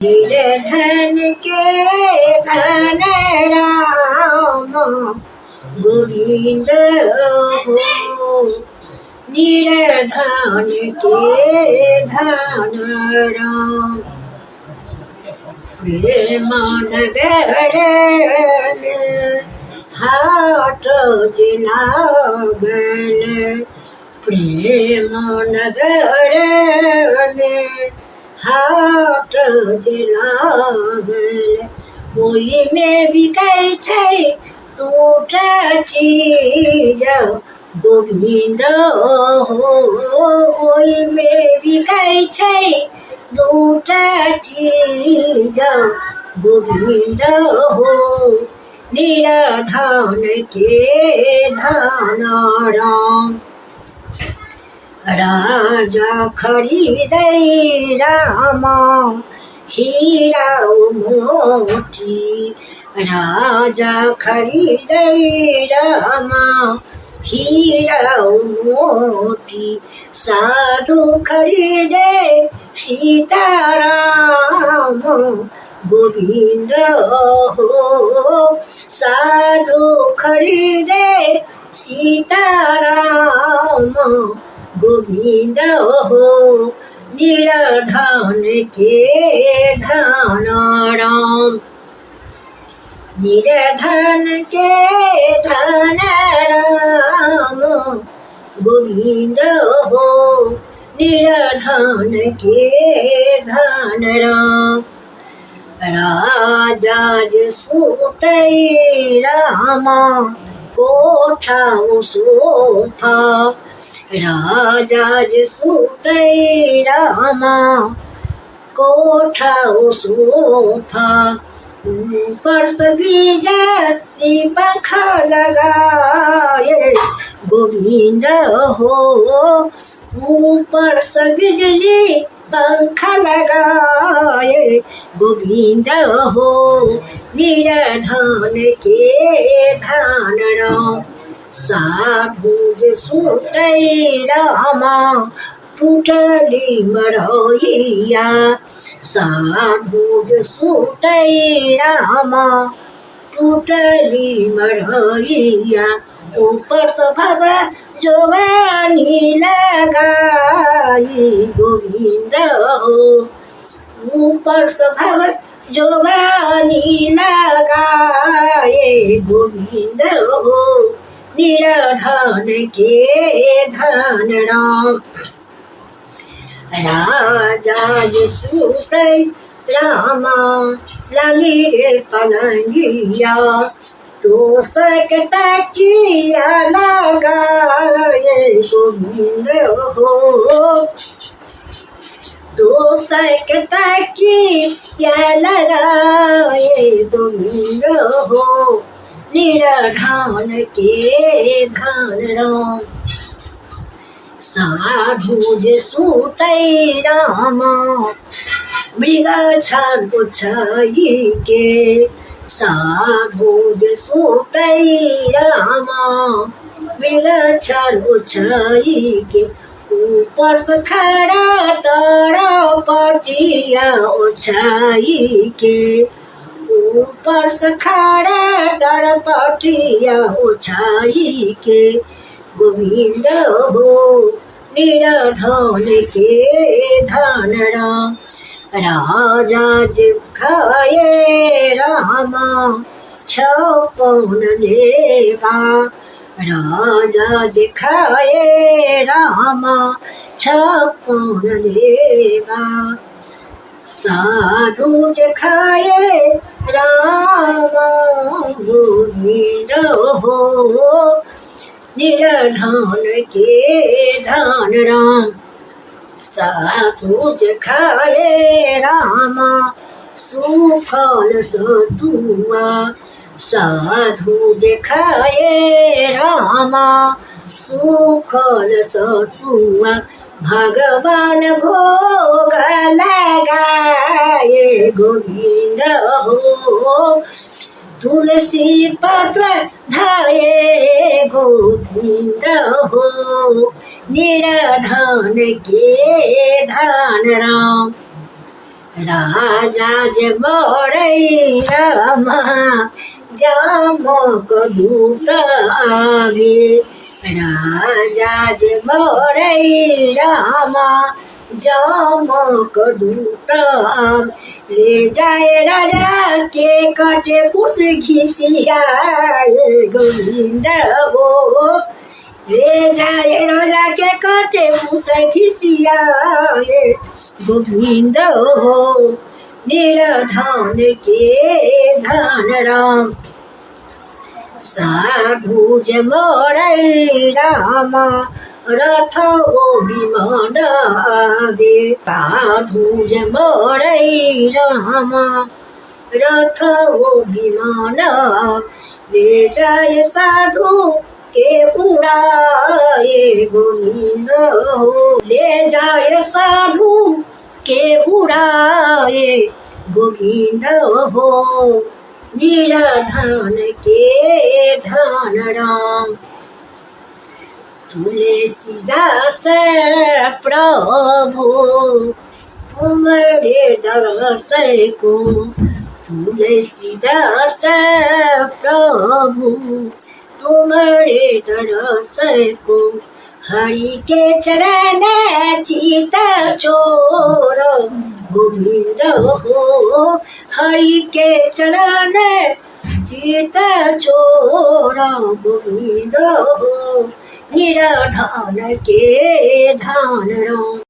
निर्धन के धन राम गोविंद हो। निर्धन के धन राम प्रेम नगर में हाट लागल। प्रेम नगर में हाट लागल। ओहि में बिकै छै दूटा चीज गोविंद हो। ओहि में बिकै छै दूटा चीज गोविंद हो। निर्धन के धन राम राजा खरीदै राम हीरा मोती। राजा खरीदै राम हीरा मोती। साधु खरीदे सीताराम गोविंद हो। साधु खरीदे सीताराम गोविंद हो। निर्धन के धन राम निर्धन के धन राम गोविंद हो। निर्धन के धन राम राजा सुतै राम कोठा सोफा। राजा सुतै राम कोठा सोफा। ऊपर से बिजली पंखा लगाए गोविंद हो। ऊपर से बिजली पंखा लगाए गोविंद हो। निर्धन के धन राम साधु सुतै राम टूटली मरैया। साधु सुतै राम टूटली मरैया। ऊपर से भव जोवानी लगाई गोविंद हो। ऊपर से भव जोवानी लगाए गोविंद हो। निर्धन के धन राम राजा सुतै राम लगी रे पलंगिया। तो सकता किया लगाए गोविंद हो। तो सकता किया लगाए गोविंद हो। निर्धन के धन राम साधु सुतै राम मृग छाल छाई के। साधु सुतै राम मृग छाल छाई के। ऊपर से खड़ा तारा पटिया ओछाई के। ऊपर से खड़ा तारा पटिया ओछाई के गोविंद हो। निर्धन के धन राम राजा दिखाए राम छपन लेवा। राजा दिखाए राम छपन लेवा। साधु दिखाए राम गोविंद हो। निर्धन के धन राम साधु खाए राम सुफल सतुआ। साधु खाए राम सुफल सतुआ। भगवान भोग लगाए गोविंद हो। तुलसी पत्र धाये गोविंद हो। निर्धन के धन राम राजा जे बड़ई रामा जामक दूत आगे राजा जे बड़ई रामा जामक दूत ले जाए राजा के कटे कुछ घिसियाए गोविंद हो ले जाए राजा के कटे कुछ घिसियाए गोविंद हो निराधन के धन राम साधु जे मरई रामा रथ विमान आगे साधु जे मरई रामा रथ विमान ले जाए साधु के उड़ाए गोविंद हो ले जाए साधु के उड़ाए गोविंद हो निराधन के धन राम तुलसीदास प्रभु तुम्हारे दरस को तुलसीदास प्रभु तुम्हारे दरस को हरि के चरण चित चोर गोविंद हो हरि के चरण चित चोर गोविंद हो निराधन के धान राम।